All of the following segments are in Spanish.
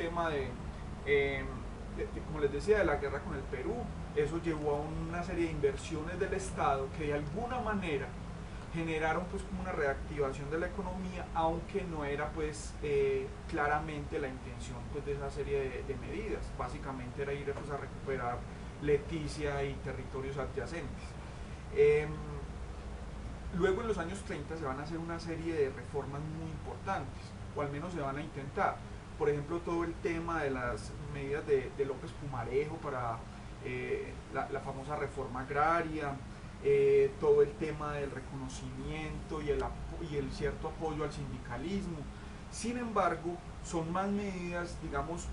tema como les decía, de la guerra con el Perú. Eso llevó a una serie de inversiones del Estado que de alguna manera generaron pues como una reactivación de la economía, aunque no era pues claramente la intención pues de esa serie de medidas. Básicamente era ir pues a recuperar Leticia y territorios adyacentes. Eh, Luego en los años 30 se van a hacer una serie de reformas muy importantes, o al menos se van a intentar. Por ejemplo, todo el tema de las medidas de López Pumarejo para la famosa reforma agraria, todo el tema del reconocimiento y el cierto apoyo al sindicalismo. Sin embargo, son más medidas, digamos,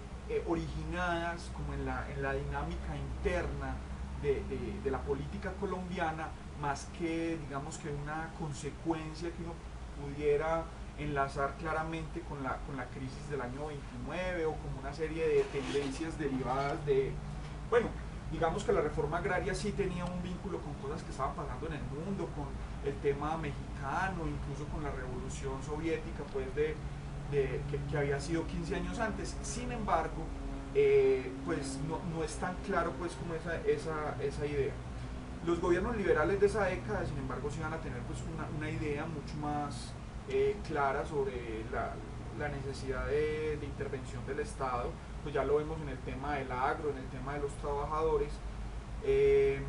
originadas como en la dinámica interna de la política colombiana, más que, digamos, que una consecuencia que uno pudiera enlazar claramente con la crisis del año 29 o como una serie de tendencias derivadas de, bueno, digamos que la reforma agraria sí tenía un vínculo con cosas que estaban pasando en el mundo, con el tema mexicano, incluso con la revolución soviética, pues que había sido 15 años antes. Sin embargo, pues no es tan claro pues como esa idea. Los gobiernos liberales de esa década, sin embargo, sí van a tener pues una idea mucho más clara sobre la necesidad de intervención del Estado. Pues ya lo vemos en el tema del agro, en el tema de los trabajadores, eh,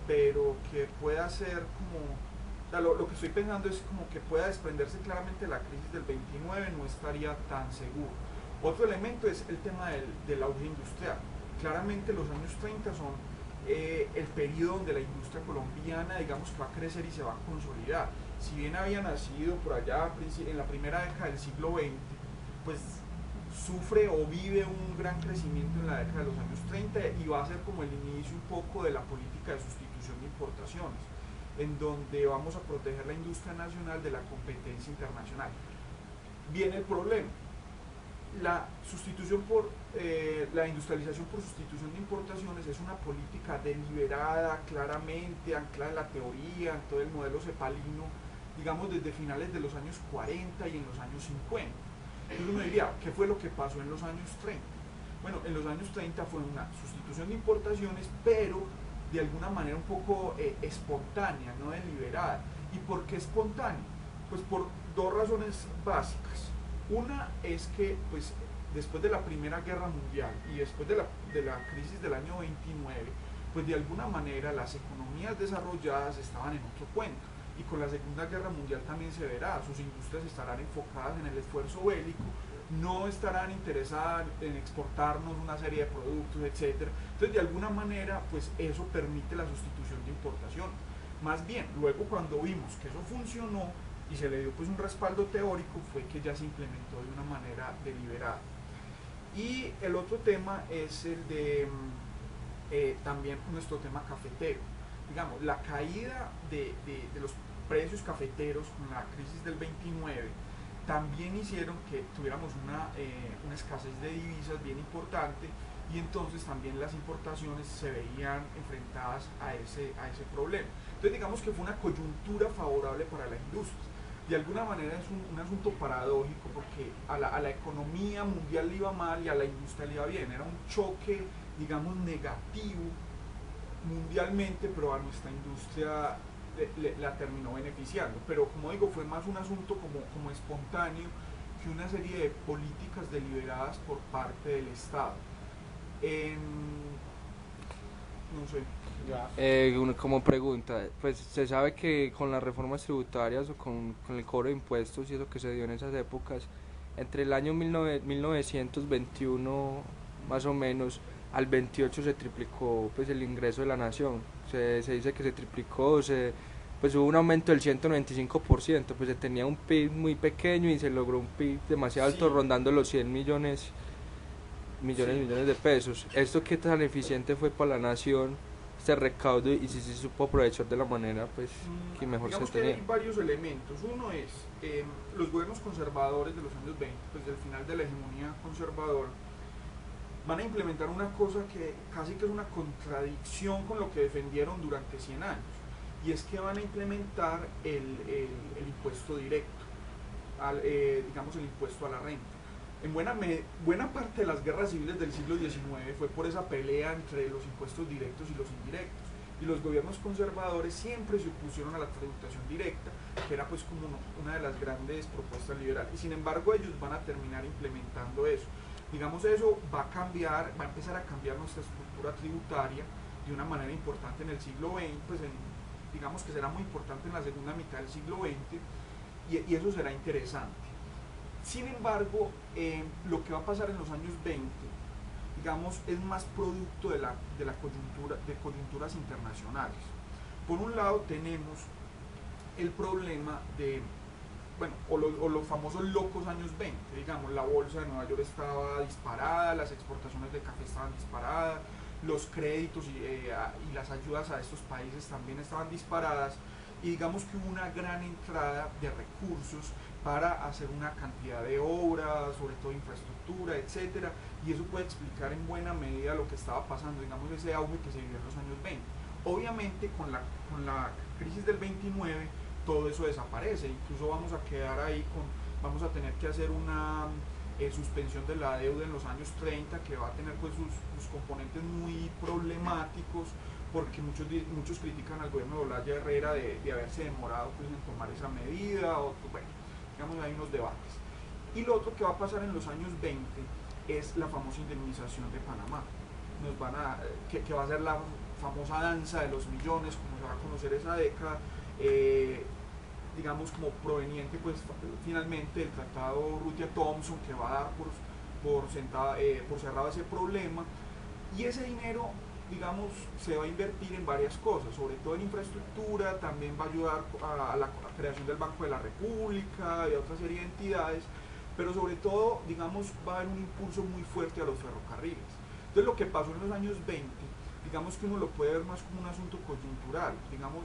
pero que pueda ser como, o sea, lo que estoy pensando es como que pueda desprenderse claramente de la crisis del 29, no estaría tan seguro. Otro elemento es el tema del auge industrial. Claramente los años 30 son el periodo donde la industria colombiana, digamos, que va a crecer y se va a consolidar. Si bien había nacido por allá en la primera década del siglo XX, pues sufre o vive un gran crecimiento en la década de los años 30 y va a ser como el inicio un poco de la política de sustitución de importaciones, en donde vamos a proteger la industria nacional de la competencia internacional. Viene el problema. La sustitución por la industrialización por sustitución de importaciones es una política deliberada, claramente anclada en la teoría, en todo el modelo cepalino, digamos desde finales de los años 40 y en los años 50. Entonces uno diría, ¿qué fue lo que pasó en los años 30? Bueno, en los años 30 fue una sustitución de importaciones, pero de alguna manera un poco espontánea, no deliberada. ¿Y por qué espontánea? Pues por dos razones básicas. Una es que pues, después de la Primera Guerra Mundial y después de la crisis del año 29, pues de alguna manera las economías desarrolladas estaban en otro cuento. Y con la Segunda Guerra Mundial también se verá, sus industrias estarán enfocadas en el esfuerzo bélico, no estarán interesadas en exportarnos una serie de productos, etc. Entonces, de alguna manera, pues eso permite la sustitución de importaciones. Más bien, luego cuando vimos que eso funcionó, y se le dio pues un respaldo teórico, fue que ya se implementó de una manera deliberada. Y el otro tema es el de también nuestro tema cafetero. Digamos, la caída de los precios cafeteros con la crisis del 29 también hicieron que tuviéramos una escasez de divisas bien importante, y entonces también las importaciones se veían enfrentadas a ese problema. Entonces digamos que fue una coyuntura favorable para la industria. De alguna manera es un asunto paradójico, porque a la economía mundial le iba mal y a la industria le iba bien. Era un choque, digamos, negativo mundialmente, pero a nuestra industria la terminó beneficiando. Pero como digo, fue más un asunto como espontáneo que una serie de políticas deliberadas por parte del Estado. No sé. Como pregunta, pues se sabe que con las reformas tributarias o con el cobro de impuestos y eso que se dio en esas épocas, entre el año 1921 más o menos al 28 se triplicó pues el ingreso de la nación. Se dice que se triplicó, pues hubo un aumento del 195%, pues se tenía un PIB muy pequeño y se logró un PIB demasiado alto, rondando los 100 millones de pesos. ¿Esto qué tan eficiente fue para la nación, este recaudo, y si se supo aprovechar de la manera pues que mejor se tenía? Que hay varios elementos. Uno es los gobiernos conservadores de los años 20, pues del final de la hegemonía conservadora, van a implementar una cosa que casi que es una contradicción con lo que defendieron durante 100 años, y es que van a implementar el impuesto directo, digamos el impuesto a la renta. En buena parte de las guerras civiles del siglo XIX fue por esa pelea entre los impuestos directos y los indirectos. Y los gobiernos conservadores siempre se opusieron a la tributación directa, que era pues como una de las grandes propuestas liberales. Y sin embargo ellos van a terminar implementando eso. Digamos, eso va a cambiar, va a empezar a cambiar nuestra estructura tributaria de una manera importante en el siglo XX, pues digamos que será muy importante en la segunda mitad del siglo XX, y eso será interesante. Sin embargo, lo que va a pasar en los años 20, digamos, es más producto de la coyuntura, de coyunturas internacionales. Por un lado tenemos el problema de, bueno, o los famosos locos años 20, digamos, la bolsa de Nueva York estaba disparada, las exportaciones de café estaban disparadas, los créditos y las ayudas a estos países también estaban disparadas, y digamos que hubo una gran entrada de recursos para hacer una cantidad de obras, sobre todo infraestructura, etcétera, y eso puede explicar en buena medida lo que estaba pasando, digamos, ese auge que se vivió en los años 20. Obviamente con la crisis del 29 todo eso desaparece, incluso vamos a quedar ahí vamos a tener que hacer una suspensión de la deuda en los años 30 que va a tener pues sus componentes muy problemáticos, porque muchos critican al gobierno de Olaya Herrera de haberse demorado pues en tomar esa medida, o bueno, digamos, hay unos debates. Y lo otro que va a pasar en los años 20 es la famosa indemnización de Panamá, que va a ser la famosa danza de los millones, como se va a conocer esa década, digamos, como proveniente pues finalmente del tratado Rutia-Thompson, que va a dar por cerrado ese problema, y ese dinero, digamos, se va a invertir en varias cosas, sobre todo en infraestructura, también va a ayudar a la creación del Banco de la República y a otra serie de entidades, pero sobre todo, digamos, va a haber un impulso muy fuerte a los ferrocarriles. Entonces lo que pasó en los años 20, digamos que uno lo puede ver más como un asunto coyuntural, digamos,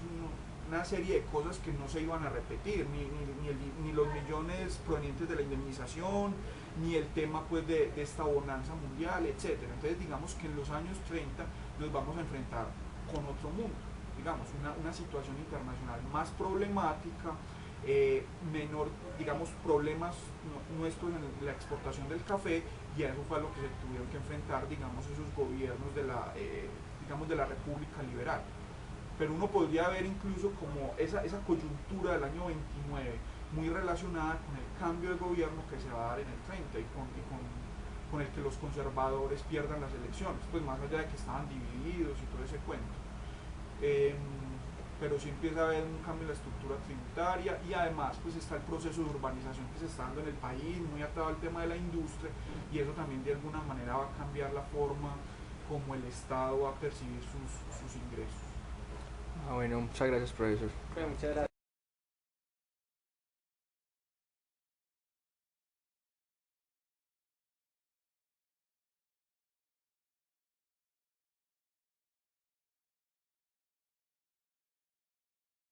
una serie de cosas que no se iban a repetir, ni los millones provenientes de la indemnización, ni el tema pues de esta bonanza mundial, etc. Entonces digamos que en los años 30 nos vamos a enfrentar con otro mundo, digamos, una situación internacional más problemática, menor, digamos, problemas nuestros en la exportación del café, y a eso fue a lo que se tuvieron que enfrentar, digamos, esos gobiernos digamos, de la República Liberal. Pero uno podría ver incluso como esa coyuntura del año 29 muy relacionada con el cambio de gobierno que se va a dar en el 30 y con el que los conservadores pierdan las elecciones, pues más allá de que estaban divididos y todo ese cuento. Pero sí empieza a haber un cambio en la estructura tributaria, y además pues está el proceso de urbanización que se está dando en el país, muy atado al tema de la industria, y eso también de alguna manera va a cambiar la forma como el Estado va a percibir sus ingresos. Ah, bueno, muchas gracias, profesor. Bueno, muchas gracias.